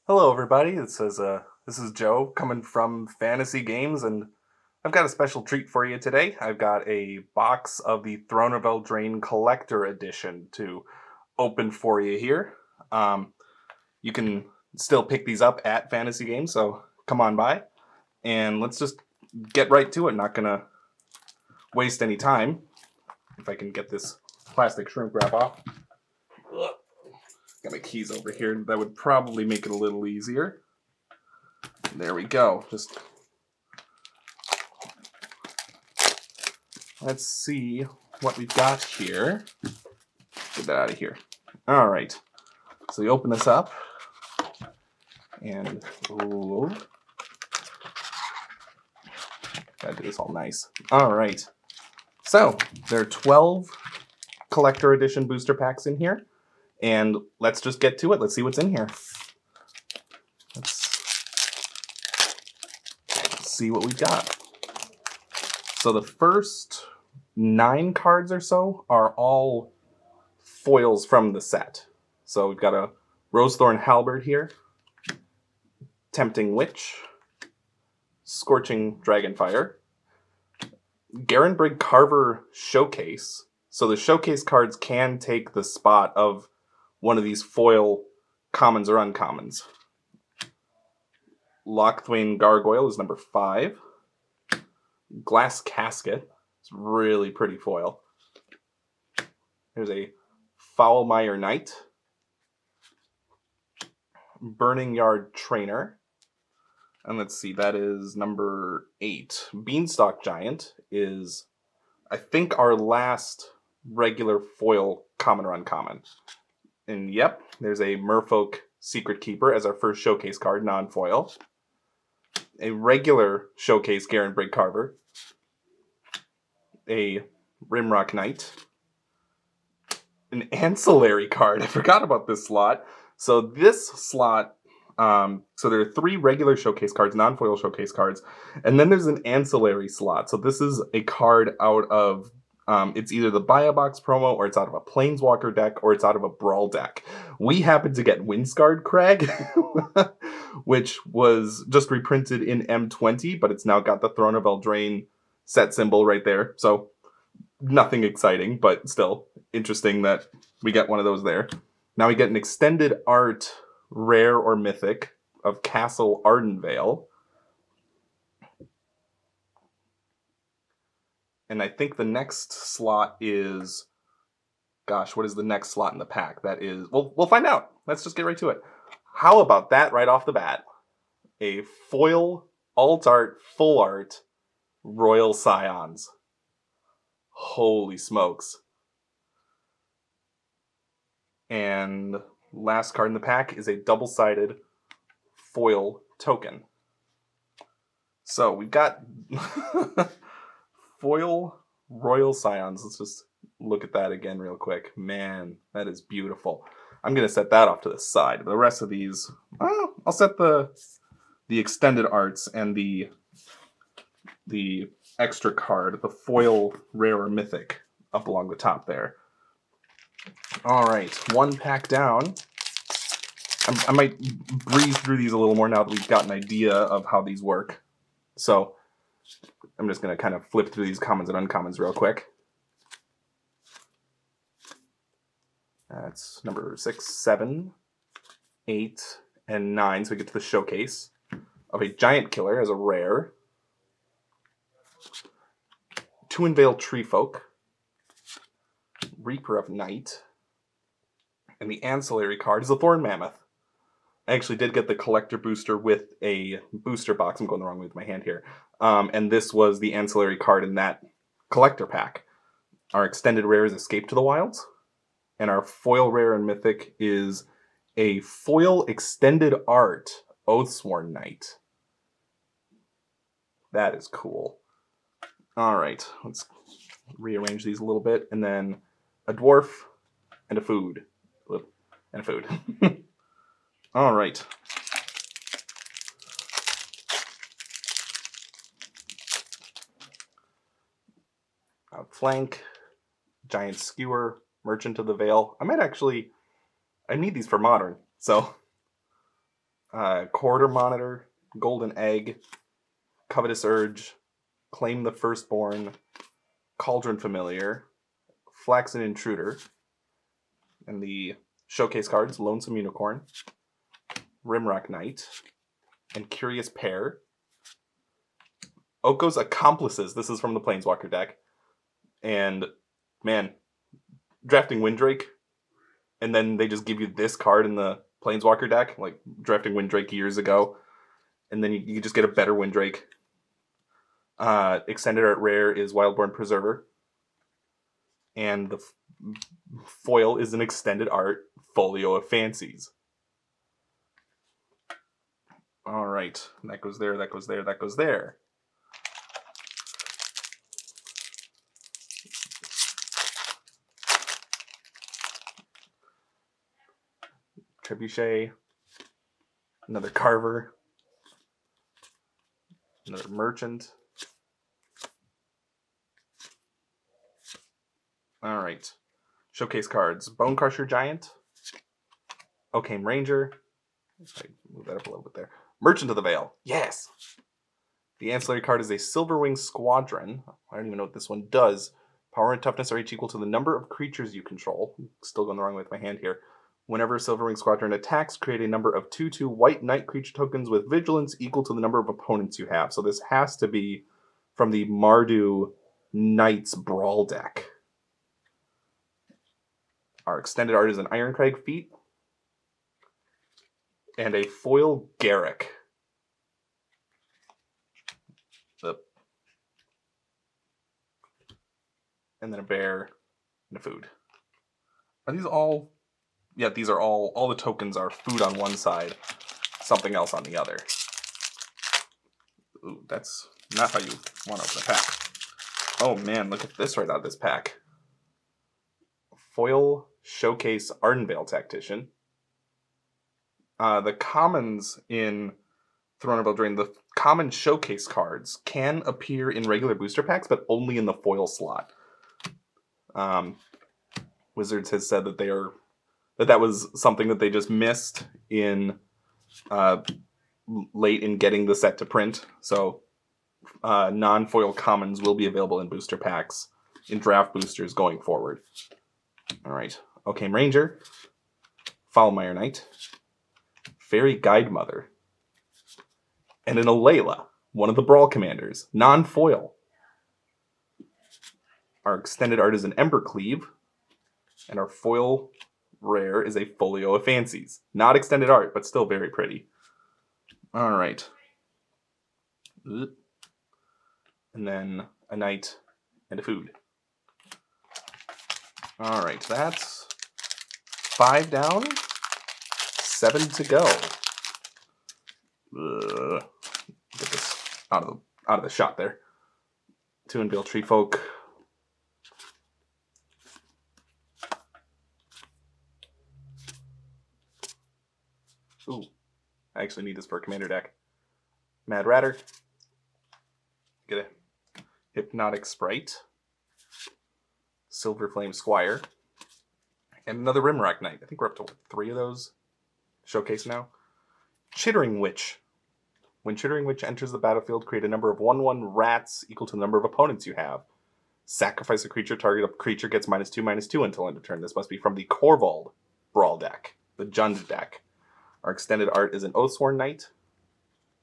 Hello, everybody. This is Joe coming from Fantasy Games, and I've got a special treat for you today. I've got a box of the Throne of Eldraine Collector Edition to open for you here. You can still pick these up at Fantasy Games, so come on by, and let's just get right to it. Not gonna waste any time. If I can get this plastic shrink wrap off. Ugh. Got my keys over here. That would probably make it a little easier. There we go. Just let's see what we've got here. Get that out of here. All right. So we open this up, and gotta do this all nice. All right. So there are 12 collector edition booster packs in here, and let's just get to it. Let's see what's in here. Let's see what we've got. So the first 9 cards or so are all foils from the set. So we've got a Rosethorn Halberd here, Tempting Witch, Scorching Dragonfire, Garenbrig Carver Showcase. So the showcase cards can take the spot of one of these foil commons or uncommons. Lochthwain Gargoyle is number 5. Glass Casket. It's really pretty foil. There's a Foulmire Knight. Burning Yard Trainer. And let's see, that is number 8. Beanstalk Giant is, I think, our last regular foil common or uncommon. And yep, there's a Merfolk Secret Keeper as our first showcase card, non-foil. A regular showcase Garenbrig Carver. A Rimrock Knight. An ancillary card. I forgot about this slot. So this slot, so there are 3 regular showcase cards, non-foil showcase cards, and then there's an ancillary slot. So this is a card out of, it's either the Buy a Box promo, or it's out of a Planeswalker deck, or it's out of a Brawl deck. We happen to get Windscarred Crag, which was just reprinted in M20, but it's now got the Throne of Eldraine set symbol right there. So nothing exciting, but still interesting that we get one of those there. Now we get an extended art rare or mythic of Castle Ardenvale. And I think the next slot is, gosh, what is the next slot in the pack? That is, well, we'll find out. Let's just get right to it. How about that right off the bat? A foil, alt art, full art, Royal Scions. Holy smokes. And last card in the pack is a double-sided foil token. So we've got foil Royal Scions. Let's just look at that again real quick. Man, that is beautiful. I'm going to set that off to the side. The rest of these, I'll set the extended arts and the extra card, the foil rare or mythic, up along the top there. All right, 1 pack down. I might breeze through these a little more now that we've got an idea of how these work. So I'm just going to kind of flip through these commons and uncommons real quick. That's number 6, 7, 8, and 9. So we get to the showcase of a Giant Killer as a rare. Tuinvale Treefolk. Reaper of Night. And the ancillary card is a Thorn Mammoth. I actually did get the collector booster with a booster box. I'm going the wrong way with my hand here. And this was the ancillary card in that collector pack. Our extended rare is Escape to the Wilds. And our foil rare and mythic is a foil extended art Oathsworn Knight. That is cool. All right, let's rearrange these a little bit. And then a dwarf and a food. And a food. All right. Outflank, Giant Skewer, Merchant of the Veil. I need these for Modern, so Corridor Monitor, Golden Egg, Covetous Urge, Claim the Firstborn, Cauldron Familiar, Flaxen Intruder, and the showcase cards, Lonesome Unicorn, Rimrock Knight, and Curious Pair. Oko's Accomplices, this is from the Planeswalker deck. And, man, drafting Windrake, and then they just give you this card in the Planeswalker deck, like drafting Windrake years ago, and then you just get a better Windrake. Extended art rare is Wildborn Preserver. And the foil is an extended art Folio of Fancies. All right, that goes there, that goes there, that goes there. Trebuchet, another Carver, another Merchant. All right, showcase cards: Bone Crusher Giant, Okame Ranger. I move that up a little bit there. Merchant of the Veil, yes. The ancillary card is a Silverwing Squadron. I don't even know what this one does. Power and toughness are each equal to the number of creatures you control. Still going the wrong way with my hand here. Whenever Silverwing Squadron attacks, create a number of 2/2 white knight creature tokens with vigilance equal to the number of opponents you have. So this has to be from the Mardu Knights Brawl deck. Our extended art is an Ironcrag Feat and a foil Garrick. And then a bear and a food. Are these all... Yeah, these are all the tokens are food on one side, something else on the other. Ooh, that's not how you want to open a pack. Oh man, look at this right out of this pack. Foil Showcase Ardenvale Tactician. The commons in Throne of Eldraine, the common showcase cards can appear in regular booster packs, but only in the foil slot. Wizards has said that that was something that they just missed in late in getting the set to print. So non-foil commons will be available in booster packs in draft boosters going forward. All right. Okame Ranger, Foulmire Knight, Fairy Guide Mother, and an Alayla, one of the Brawl commanders, non-foil. Our extended art is an Embercleave, and our foil rare is a Folio of Fancies. Not extended art, but still very pretty. All right. And then a knight and a food. All right, that's 5 down, 7 to go. Get this out of the shot there. 2 Unveil Tree Folk. Ooh, I actually need this for a commander deck. Mad Ratter. Get a Hypnotic Sprite. Silver Flame Squire. And another Rimrock Knight. I think we're up to 3 of those showcase now. Chittering Witch. When Chittering Witch enters the battlefield, create a number of 1/1 rats equal to the number of opponents you have. Sacrifice a creature. Target creature gets -2/-2 until end of turn. This must be from the Korvold Brawl deck, the Jund deck. Our extended art is an Oathsworn Knight.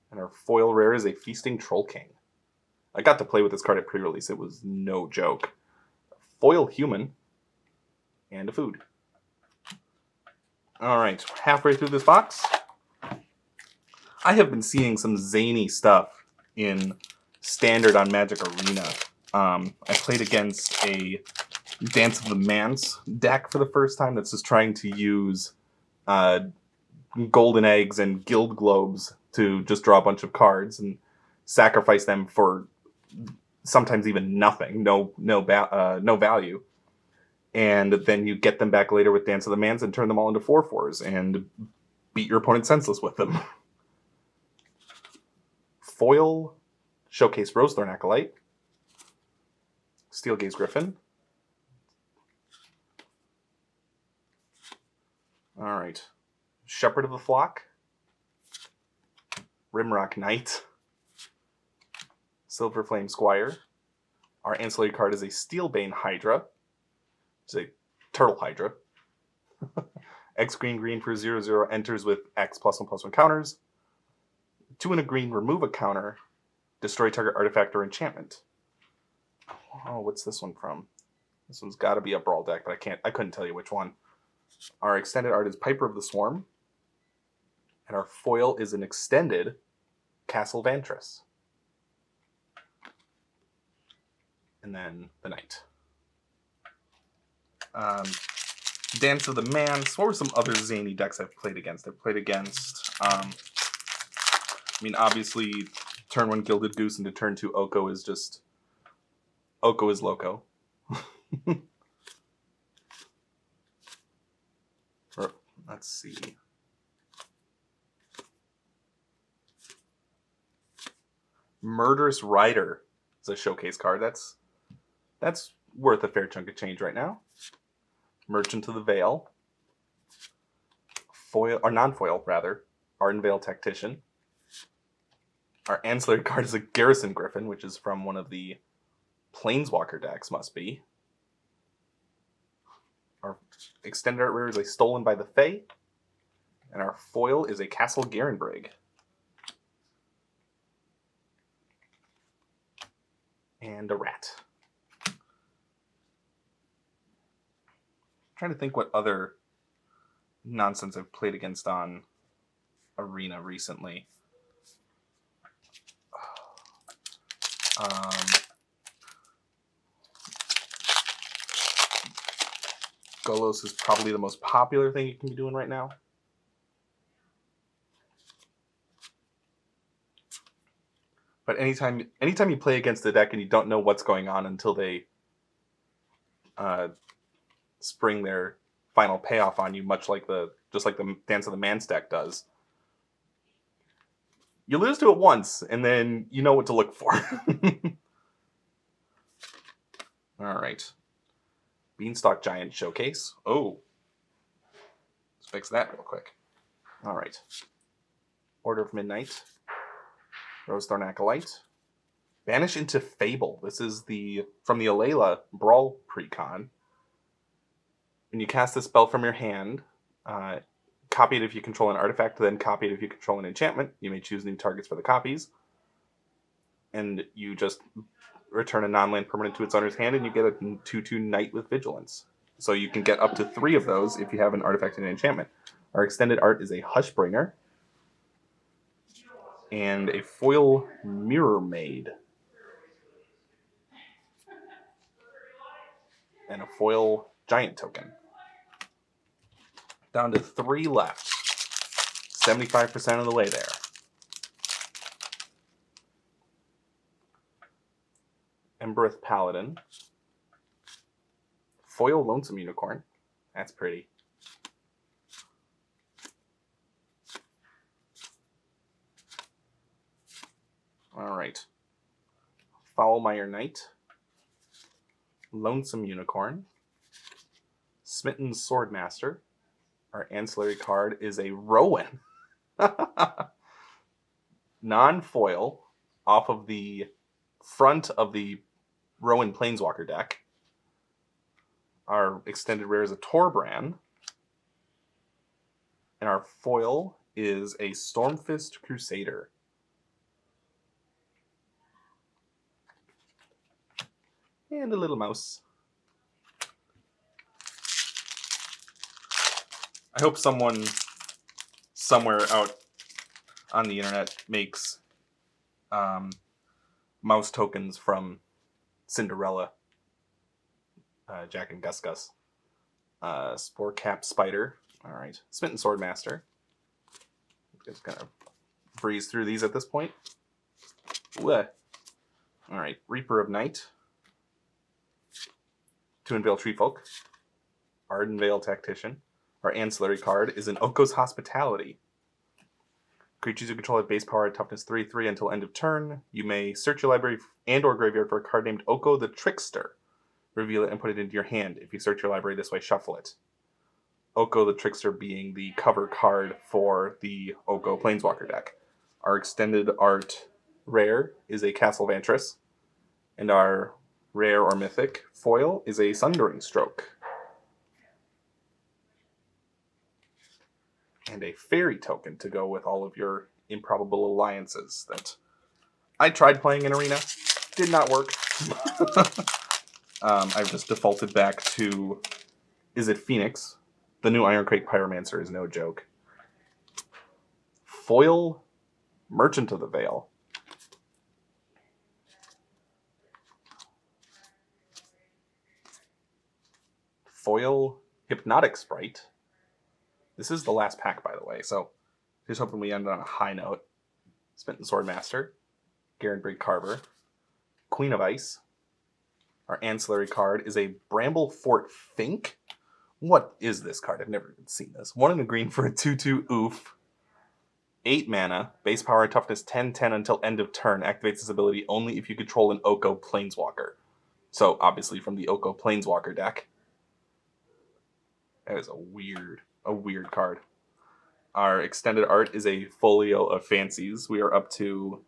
And our foil rare is a Feasting Troll King. I got to play with this card at pre-release. It was no joke. Foil Human. And a food. Alright, halfway through this box. I have been seeing some zany stuff in Standard on Magic Arena. I played against a Dance of the Manse deck for the first time that's just trying to use golden eggs and guild globes to just draw a bunch of cards and sacrifice them for sometimes even nothing, no value. And then you get them back later with Dance of the Manse and turn them all into 4/4s and beat your opponent senseless with them. Foil Showcase Rosethorn Acolyte, Steelgaze Griffin. All right, Shepherd of the Flock, Rimrock Knight, Silver Flame Squire. Our ancillary card is a Steelbane Hydra. It's a Turtle Hydra. X green for 0/0 enters with X +1/+1 counters. 2 and a green, remove a counter. Destroy target artifact or enchantment. Oh, what's this one from? This one's got to be a Brawl deck, but I couldn't tell you which one. Our extended art is Piper of the Swarm. And our foil is an extended Castle Vantress. And then the Knight. Dance of the Man. What were some other zany decks I've played against? I've played against, obviously, turn 1 Gilded Goose into turn 2 Oko is just... Oko is loco. Let's see. Murderous Rider is a showcase card. That's worth a fair chunk of change right now. Merchant of the Veil. Foil, or non-foil, rather. Ardenvale Tactician. Our ancillary card is a Garrison Griffin, which is from one of the Planeswalker decks, must be. Our extended art rare is a Stolen by the Fae. And our foil is a Castle Garenbrig. And a rat. I'm trying to think what other nonsense I've played against on Arena recently. Golos is probably the most popular thing you can be doing right now. But anytime you play against the deck and you don't know what's going on until they spring their final payoff on you, just like the Dance of the Man deck does, you lose to it once, and then you know what to look for. All right. Beanstalk Giant Showcase. Oh. Let's fix that real quick. All right. Order of Midnight. Rosethorn Acolyte. Banish into Fable. This is from the Alayla Brawl Precon. When you cast this spell from your hand, copy it if you control an artifact, then copy it if you control an enchantment. You may choose new targets for the copies. And you just return a non-land permanent to its owner's hand, and you get a 2/2 Knight with Vigilance. So you can get up to 3 of those if you have an artifact and an enchantment. Our extended art is a Hushbringer. And a foil Mirror Maid. And a foil Giant Token. Down to 3 left. 75% of the way there. Embereth Paladin. Foil Lonesome Unicorn. That's pretty. Alright. Foulmire Knight. Lonesome Unicorn. Smitten Swordmaster. Our ancillary card is a Rowan. Non-foil off of the front of the Rowan Planeswalker deck. Our extended rare is a Torbran. And our foil is a Stormfist Crusader. And a little mouse. I hope someone somewhere out on the internet makes mouse tokens from Cinderella, Jack and Gus Gus. Sporecap Spider. All right. Smitten Swordmaster. Just kind of breeze through these at this point. All right. Reaper of Night. Tuinvale Treefolk. Ardenvale Tactician. Our ancillary card is an Oko's Hospitality. Creatures you control have base power at toughness 3/3 until end of turn. You may search your library and or graveyard for a card named Oko the Trickster. Reveal it and put it into your hand. If you search your library this way, shuffle it. Oko the Trickster being the cover card for the Oko Planeswalker deck. Our extended art rare is a Castle Vantress. And our rare or mythic foil is a Sundering Stroke. And a fairy token to go with all of your improbable alliances that I tried playing in Arena. Did not work. I've just defaulted back to, is it Phoenix? The new Iron Crate Pyromancer is no joke. Foil Merchant of the Veil. Foil Hypnotic Sprite. This is the last pack, by the way, so just hoping we end on a high note. Smitten Swordmaster, Garenbrig Carver, Queen of Ice. Our ancillary card is a Bramble Fort Fink. What is this card? I've never even seen this. 1 and a green for a 2/2 oof. 8 mana, base power toughness 10/10 until end of turn. Activates this ability only if you control an Oko Planeswalker. So, obviously from the Oko Planeswalker deck. That is a weird card. Our extended art is a Folio of Fancies. We are up to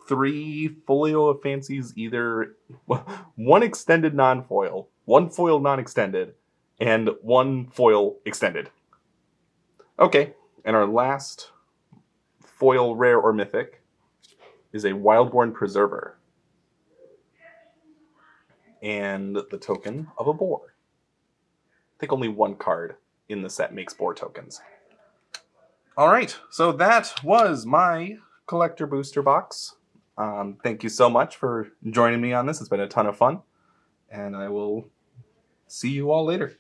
3 Folio of Fancies, either 1 extended non-foil, 1 foil non-extended, and 1 foil extended. Okay, and our last foil rare or mythic is a Wildborn Preserver. And the token of a boar. I think only 1 card in the set makes boar tokens. Alright, so that was my collector booster box. Thank you so much for joining me on this. It's been a ton of fun. And I will see you all later.